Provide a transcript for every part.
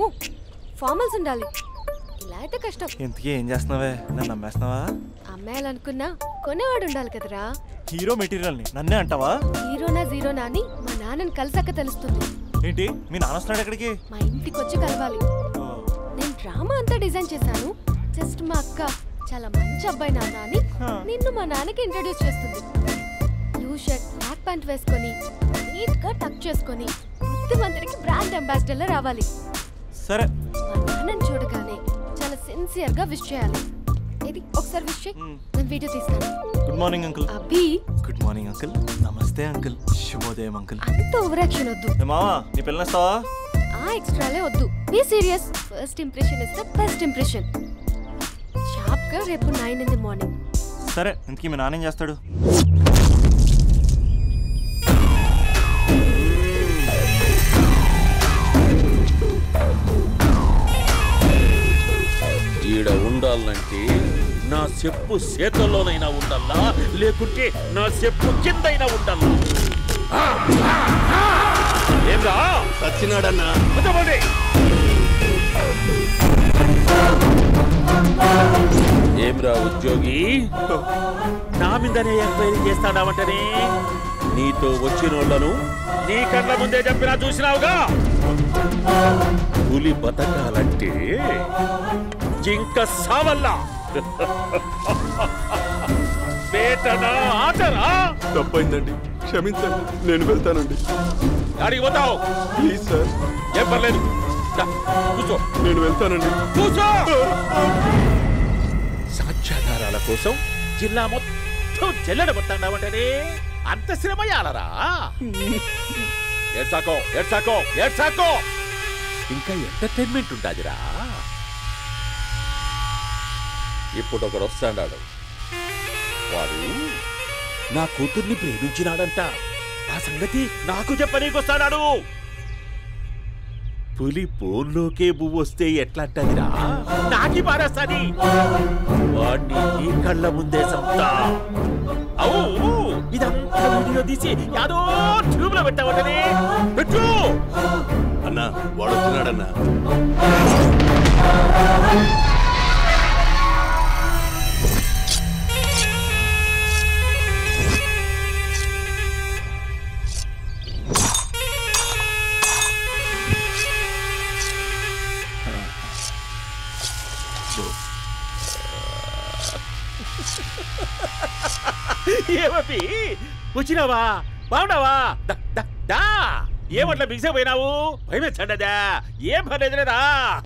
అమ్మో ఫార్మల్స్ ఉండాలి. ఇలా అయితే కష్టం. ఇంతకీ ఏం చేస్తున్నావే? నన్ను నమ్మేస్తున్నావా? అమ్మాయాలనుకున్నా కొనేవాడు ఉండాలి కదరా. హీరో మెటీరియల్ ని నన్నే అంటావా? హీరోనా జీరోనా అని మా నాన్నని కలిసాక తెలుస్తుంది. ఏంటి మీ నాన్న వస్తున్నాడు ఎక్కడికి? మా ఇంటికి వచ్చి కలవాలి. నేను డ్రామా అంతా డిజైన్ చేశాను. జస్ట్ మా అక్క చాలా మంచి అబ్బాయి నాన్న అని నిన్ను మా నాన్నకి ఇంట్రడ్యూస్ చేస్తుంది. బ్లూ షర్ట్ బ్లాక్ ప్యాంట్ వేసుకొని నీట్ గా టక్ చేసుకొని బుద్ధిమంతుడికి బ్రాండ్ అంబాసిడర్ రావాలి. సరే. మా నాన్నని చూడగానే చాలా సిన్సియర్ గా విష్ చేయాలి. ఇది ఒకసారి విష్ చేయి. నేను వీడియో తీస్తాను. Good morning uncle. Abhi. Good morning uncle. నమస్తే అంకుల్. శుభోదయం అంకుల్. అంత ఓవర్ యాక్షన్ వద్దు. మావా నీ పిల్లనిస్తావా? ఆ ఎక్స్ట్రాలే వద్దు. Be serious. First impression is the best impression. Sharp గా రేపు 9 in the morning. సరే. ఇంతకీ మీ నాన్న ఏం చేస్తాడు? ఈడ ఉండాలంటే నా చెప్పు చేతల్లోనైనా ఉండాలా, లేకుంటే నా చెప్పు కిందైనా ఉండాలా. ఏమ్రా సచ్చినాడన్నా? ఏమ్రా ఉద్యోగి, నా మీదనే ఎంక్వైరీ చేస్తాడావంటనే? నీతో వచ్చినోళ్లను నీ కళ్ళ ముందే చెప్పినా చూసినావుగా. పులి బతకాలంటే జింక సావల్లా. పేటనా ఆటరా? తప్పైందండి, క్షమించండి. నేను వెళ్తానండి. అడిగి పోతావు? Please sir. ఏం పర్లేదు, కూర్చో. నేను వెళ్తానండి. కూర్చో. సాక్ష్యాధారాల కోసం జిల్లా మొత్తం చెల్లడబట్టావంటనే అంత శ్రమయాలరా? ఏడ్సాకో ఏడ్సాకో ఏడ్సాకో. ఇంకా ఎంటర్టైన్మెంట్ ఉండాదిరా. ఇప్పుడు ఒకడు వస్తాడాడు. వాడు నా కూతుర్ని ప్రేమించినాడంట. ఆ సంగతి నాకు చెప్పనీకొస్తాడాడు. పులి పోన్లోకే పువ్వు వస్తే ఎట్లాంటదిరా? నాకి పారేస్తాది. వాడిని నీ కళ్ళ ముందే సంతా. అవు ఇదంతా వీడియో తీసి యాదో ట్యూబ్ లో పెట్టావటనే. పెట్టు అన్నా. వాడు వచ్చినాడన్నా. ఏమీ వచ్చినావా? బాగున్నావా? ఏమట్లా బిగిసే పోయినావు? భయమేచ్చండదా? ఏం పర్లేదులేదా?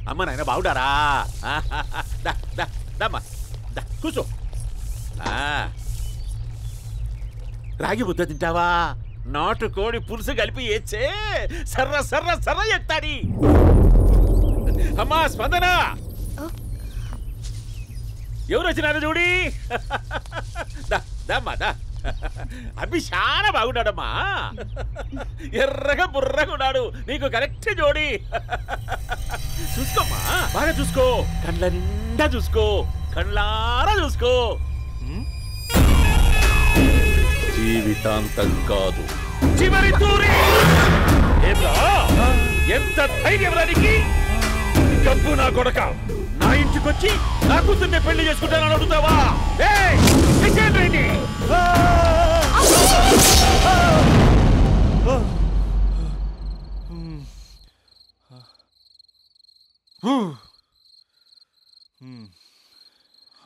అమ్మ నాయన బాగుండారా? దమ్మా కూర్చో. రాగి ముద్ద తింటావా? నాటు కోడి పులుసు కలిపి ఏచ్చే సర్ర సర్ర సర్ర ఎత్తాడి. అమ్మా స్పందన, ఎవరు వచ్చినారు చూడి. దమ్మా దా. అభి చాలా బాగున్నాడమ్మా. ఎర్రగా బుర్రగా ఉన్నాడు. నీకు కరెక్ట్ జోడి. చూసుకోమ్మా, బాగా చూసుకో. కళ్ళ నిండా చూసుకో, కళ్ళారా చూసుకో. జీవితాంతం కాదు, చివరి తూరి. ఎంత ధైర్యం రానికి? డబ్బు నా కొడక నా ఇంటికొచ్చి నా కూతుర్ని పెళ్లి చేసుకుంటానని అడుగుతావా?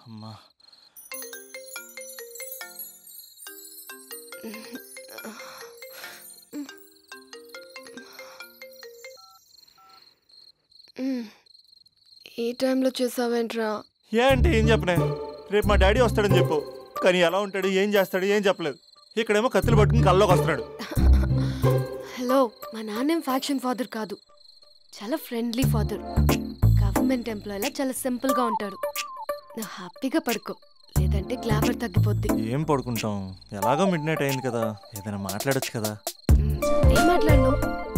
అమ్మా ఈ టైంలో చేసావేంట్రా? ఏ అంటే ఏం చెప్పనే? రేపు మా డాడీ వస్తాడని చెప్పు. కానీ ఎలా ఉంటాడు, ఏం చేస్తాడు ఏం చెప్పలేదు. ఇక్కడేమో కత్తులు పట్టుకుని కల్లోకి వస్తున్నాడు. హలో, మా నాన్నేం ఫ్యాక్షన్ ఫాదర్ కాదు. చాలా ఫ్రెండ్లీ ఫాదర్. గవర్నమెంట్ ఎంప్లాయీలా చాలా సింపుల్ గా ఉంటాడు. నువ్వు హ్యాపీగా పడుకో, లేదంటే గ్లామర్ తగ్గిపోద్ది. ఏం పడుకుంటాం, ఎలాగో మిడ్ నైట్ అయింది కదా, ఏదైనా మాట్లాడొచ్చు కదా. ఏం మాట్లాడను?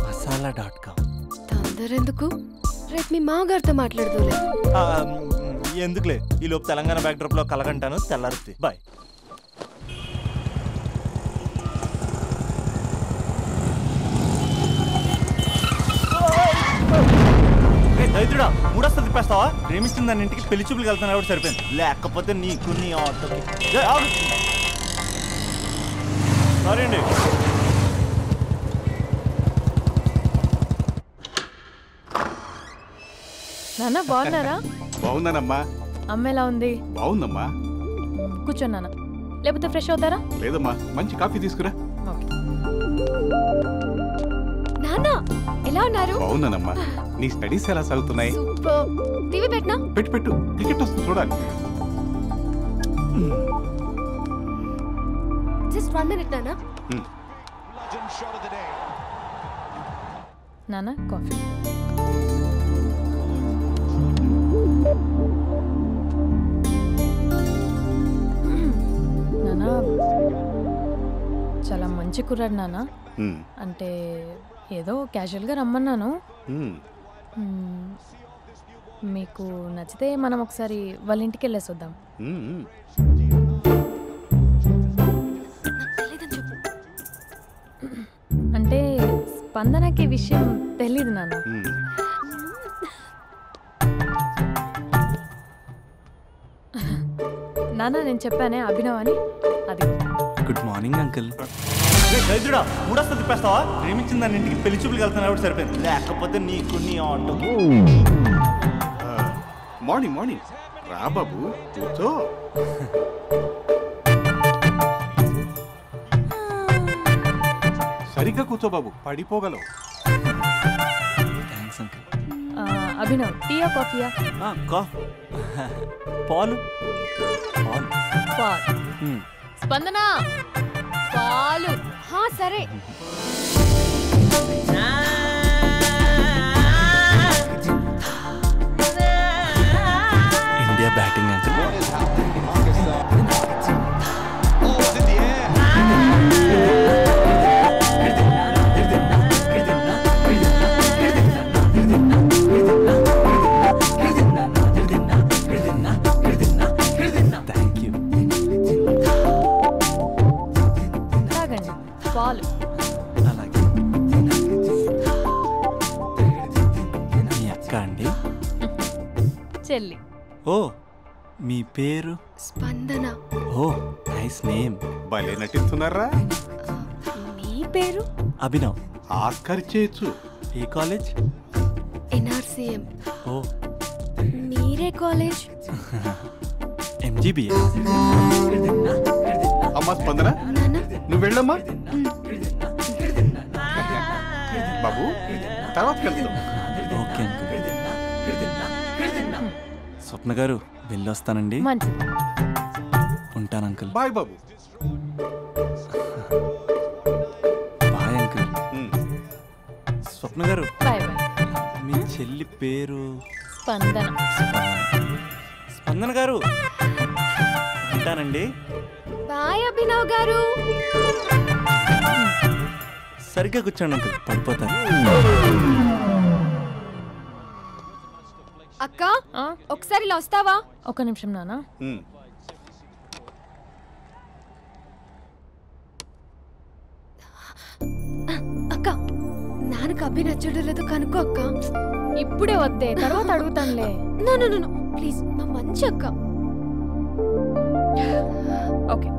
masala.com. తొందర ఎందుకు? రేపు మీ మామగారితో మాట్లాడదులే. ఎందుకులే, ఈ లోపు తెలంగాణ బ్యాక్డ్రాప్ లో కలగంటాను. తెల్లారుద్ది. బాయ్. దరిద్రుడా మూడొస్తుంది తిప్పేస్తావా? ప్రేమిస్తుంది దాని ఇంటికి పెళ్లి చూపులకు వెళ్తాను కాబట్టి సరిపోయింది, లేకపోతే నీకు నీ ఆటోకి. సారీ అండి. నాన్న బాగున్నారా? బాగున్నానమ్మా. అమ్మ ఎలా ఉంది? బాగుందమ్మా. కూర్చోండి నాన్న, లేకపోతే ఫ్రెష్ అవుతారా? లేదమ్మా, మంచి కాఫీ తీసుకురా. నాన్న ఎలా ఉన్నారు? బాగున్నానమ్మా. నీ స్టడీస్ ఎలా సాగుతున్నాయి? సూపర్. టీవీ పెట్టనా? పెట్టు క్రికెట్ వస్తుంది చూడాలి. జస్ట్ 1 minute నాన్న. నాన్న కాఫీ. నాన్న చాలా మంచి కుర్రాడు నాన్న. అంటే ఏదో క్యాజువల్గా రమ్మన్నాను. మీకు నచ్చితే మనం ఒకసారి వాళ్ళ ఇంటికి వెళ్ళేసి వద్దాం. అంటే స్పందనకి విషయం తెలీదు నాన్న. నాన్న నేను చెప్పానే అభినవ్ అని, అది. Good morning uncle. దరిద్రుడా మూడొస్తుంది తిప్పేస్తావా? ప్రేమించింది దాని ఇంటికి పెళ్లి చూపులకు వెళ్తాను కాబట్టి సరిపోయింది, లేకపోతే నీకు నీ ఆటోకి. మార్నింగ్ రా బాబు, కూర్చో. సరిగ్గా కూర్చో బాబు, పడిపోగలవు. Thanks uncle. అభినవ్ టీయా కాఫీయా? పాలు. స్పందన పాలు. సరే. India batting uncle. పాలు. అలాగే. మీ అక్క అండి? చెల్లి. ఓ, మీ పేరు? స్పందన. ఓ, నైస్ నేమ్. భలే నటిస్తున్నారా? మీ పేరు? అభినవ్. ఆస్కార్ చేయొచ్చు. ఏ కాలేజ్? NRCM. ఓ, మీరే కాలేజ్? MGBA. అమ్మా స్పందన, నువ్వు వెళ్ళమ్మా. బాబు తర్వాత వెళ్తాం. Okay uncle. స్వప్న గారు వెళ్ళొస్తానండి. మంచిది. ఉంటాను అంకుల్. బాయ్ బాబు. Bye uncle. స్వప్న గారు, బాయ్ బాయ్. మీ చెల్లి పేరు? స్పందన. స్పందన గారు ఉంటానండి. బాయ్ అభినవ్ గారు. సరిగ్గా కూర్చోండి అంకుల్, పడిపోతాను. అక్క ఒకసారి ఇలా వస్తావా? ఒక నిమిషం నాన్న. అక్క నాన్నకు అభి నచ్చడం లేదో కనుక్కో అక్క. ఇప్పుడే వద్దే, తర్వాత అడుగుతానులే. నో ప్లీజ్, నా మంచి అక్క. ఓకే.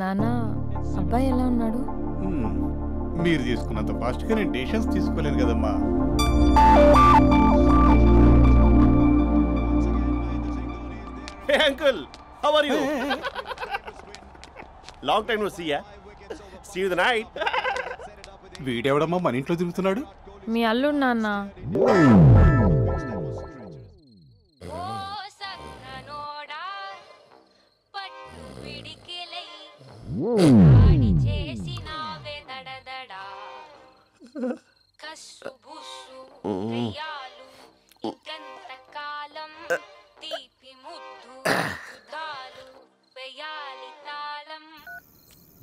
నాన్న అబ్బాయి ఎలా ఉన్నాడు? మీరు తీసుకున్నంత ఫాస్ట్గా నేను డెసిషన్స్ తీసుకోలేను కదమ్మా. Hey uncle, how are you? Long time no see ya. See you the night. వీడెవడమ్మా మన ఇంట్లో తిరుగుతున్నాడు? మీ అల్లుడు నాన్న.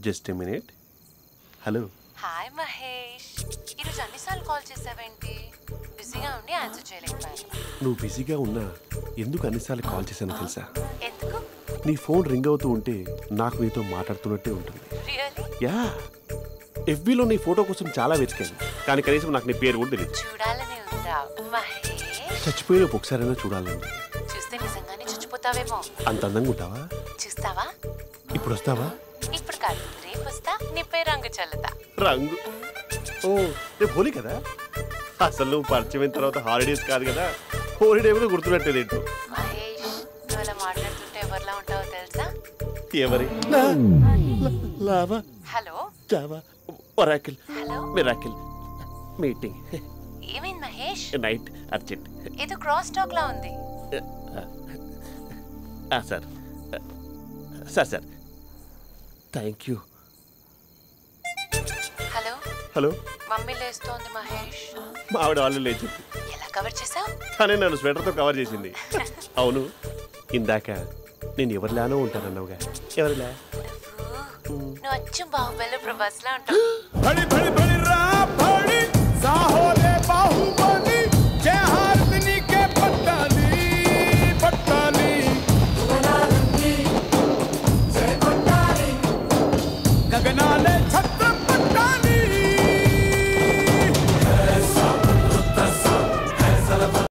Just a minute. Hello. Hi Mahesh, ఈరోజు అన్నిసార్లు కాల్ చేసావేంటి? బిజీగా ఉండి ఆన్సర్ చేయలేకపోయాను. నువ్వు బిజీగా ఉన్నా ఎందుకు అన్నిసార్లు కాల్ చేశానో తెలుసా? ఎందుకు? నీ ఫోన్ రింగ్ అవుతూ ఉంటే నాకు నీతో మాట్లాడుతున్నట్టే ఉంటుంది. యా, ఎఫ్బీలో నీ ఫోటో కోసం చాలా వెతికాను, కానీ కనీసం నాకు నీ పేరు కూడా తెలియదు. చూడాలని ఉందా మహేష్? చచ్చిపోయిన ఒకసారైనా చూడాలండి. చూస్తే నిజంగానే చచ్చిపోతావేమో. అంత అందంగా ఉంటావా? చూస్తావా? ఇప్పుడు వస్తావా? ఇప్పుడు కాదు, రేపు వస్తా. నీపై రంగు చల్లుతా. రంగు? ఓ, రేపు హోలీ కదా. అసలు నువ్వు పరిచయం తర్వాత హాలిడేస్ కాదు కదా, హోలిడే కూడా గుర్తున్నట్టేదేంటో. మహేష్, నువ్వు అలా మాట్లాడుతుంటే ఎవరిలా ఉంటావో తెలుసా? ఎవరి? Lava, hello, java, oracle, hello, miracle, meeting, ఏమైంది మహేష్? Night, urgent. ఏదో క్రాస్ టాక్ లా ఉంది. Sir sir sir thank you. Hello hello, mummy లేస్తోంది మహేష్. మా ఆవిడ వాళ్ళు లేచింది. ఎలా కవర్ చేసావు? తనే నన్ను స్వెటర్తో కవర్ చేసింది. అవును, ఇందాక నేను ఎవరిలానో ఉంటానన్నావుగా, ఎవరిలా? నువ్వు అచ్చం బాహుబలి ప్రభాస్ లా ఉంటావు. గగనాలే